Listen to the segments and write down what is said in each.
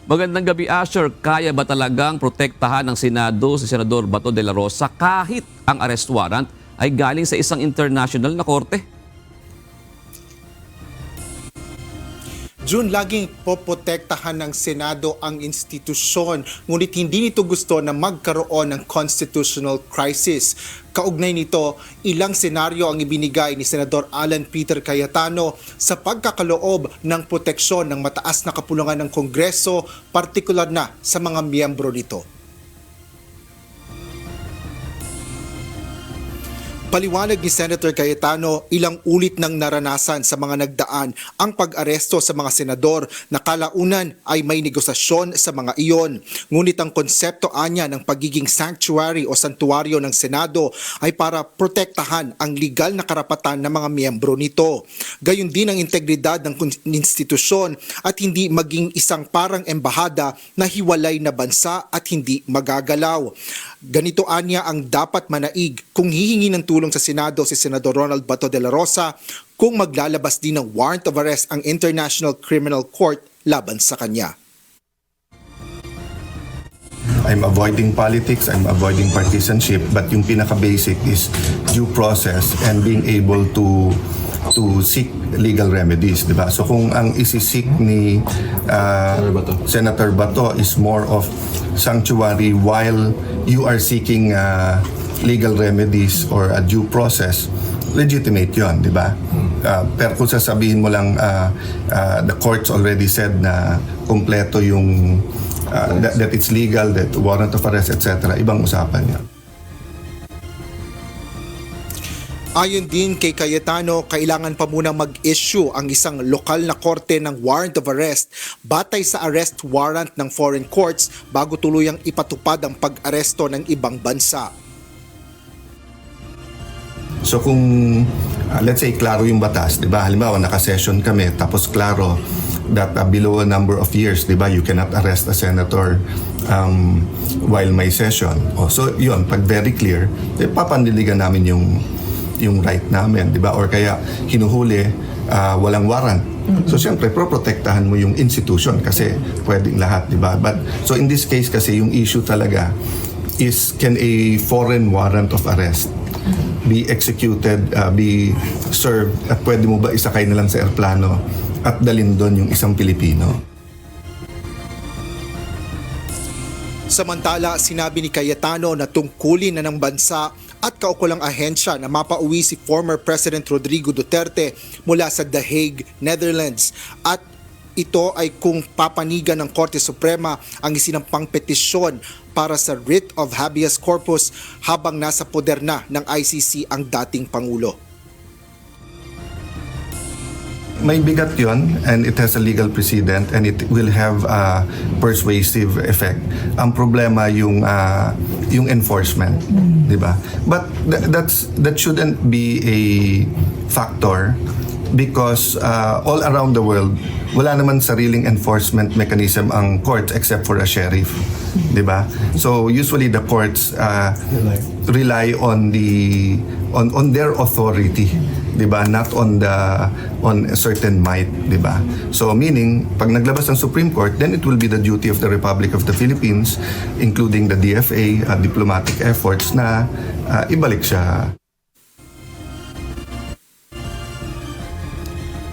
Magandang gabi, Asher. Kaya ba talagang protektahan ng Senado si Senador Bato de la Rosa kahit ang arrest warrant ay galing sa isang international na korte? June, laging poprotektahan ng Senado ang institusyon, ngunit hindi nito gusto na magkaroon ng constitutional crisis. Kaugnay nito, ilang senaryo ang ibinigay ni Senador Alan Peter Cayetano sa pagkakaloob ng proteksyon ng mataas na kapulungan ng Kongreso, partikular na sa mga miyembro nito. Paliwanag ni Senator Cayetano, ilang ulit nang naranasan sa mga nagdaan ang pag-aresto sa mga senador na kalaunan ay may negosasyon sa mga iyon. Ngunit ang konsepto anya ng pagiging sanctuary o santuaryo ng Senado ay para protektahan ang legal na karapatan ng mga miyembro nito. Gayon din ang integridad ng institusyon at hindi maging isang parang embahada na hiwalay na bansa at hindi magagalaw. Ganito anya ang dapat manaig kung hihingi ng tulong sa Senado si Senador Ronald Bato de la Rosa kung maglalabas din ng warrant of arrest ang International Criminal Court laban sa kanya. I'm avoiding politics, I'm avoiding partisanship, but yung pinaka-basic is due process and being able to seek legal remedies, di ba? So kung ang isisik ni Senator Bato is more of sanctuary while you are seeking legal remedies or a due process, legitimate yon, di ba? Pero kung sasabihin mo lang the courts already said na kompleto yung that it's legal, that warrant of arrest, etc., ibang usapan yan. Ayon din kay Cayetano, kailangan pa munang mag-issue ang isang lokal na korte ng warrant of arrest batay sa arrest warrant ng foreign courts bago tuluyang ipatupad ang pag-aresto ng ibang bansa. So kung let's say klaro yung batas, 'di ba? Halimbawa naka-session kami tapos klaro that below a number of years, 'di ba, you cannot arrest a senator while may session. So 'yun, pag very clear, papanliligan namin yung right namin, 'di ba? Or kaya hinuhuli walang warrant. So siyempre proprotektahan mo yung institution kasi pwedeng lahat, 'di ba? But so in this case kasi yung issue talaga is can a foreign warrant of arrest be executed, be served, at pwede mo ba isakay na lang sa airplano at dalhin doon yung isang Pilipino? Samantala, sinabi ni Cayetano na tungkulin na ng bansa at kaukulang ahensya na mapauwi si former President Rodrigo Duterte mula sa The Hague, Netherlands, at ito ay kung papanigan ng Korte Suprema ang isinampang petisyon para sa writ of habeas corpus habang nasa poder na ng ICC ang dating Pangulo. May bigat yon and it has a legal precedent and it will have a persuasive effect. Ang problema yung enforcement, di ba? But that shouldn't be a factor because all around the world wala naman sariling enforcement mechanism ang courts except for a sheriff, di ba? So usually the courts rely on their authority, di ba? Not on a certain might, di ba? So meaning pag naglabas ng Supreme Court, then it will be the duty of the Republic of the Philippines, including the DFA, diplomatic efforts na ibalik siya.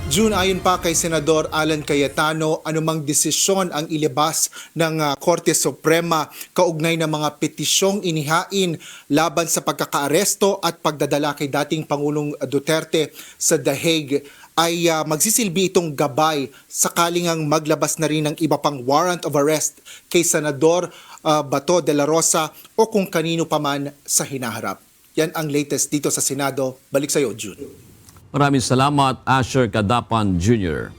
June, ayon pa kay Senador Alan Cayetano, anumang desisyon ang ilabas ng Korte Suprema kaugnay ng mga petisyong inihain laban sa pagkakaaresto at pagdadala kay dating Pangulong Duterte sa The Hague ay magsisilbi itong gabay sakaling ang maglabas na rin ng iba pang warrant of arrest kay Senador Bato de la Rosa o kung kanino paman sa hinaharap. Yan ang latest dito sa Senado. Balik sa iyo, June. Maraming salamat, Asher Cadapan Jr.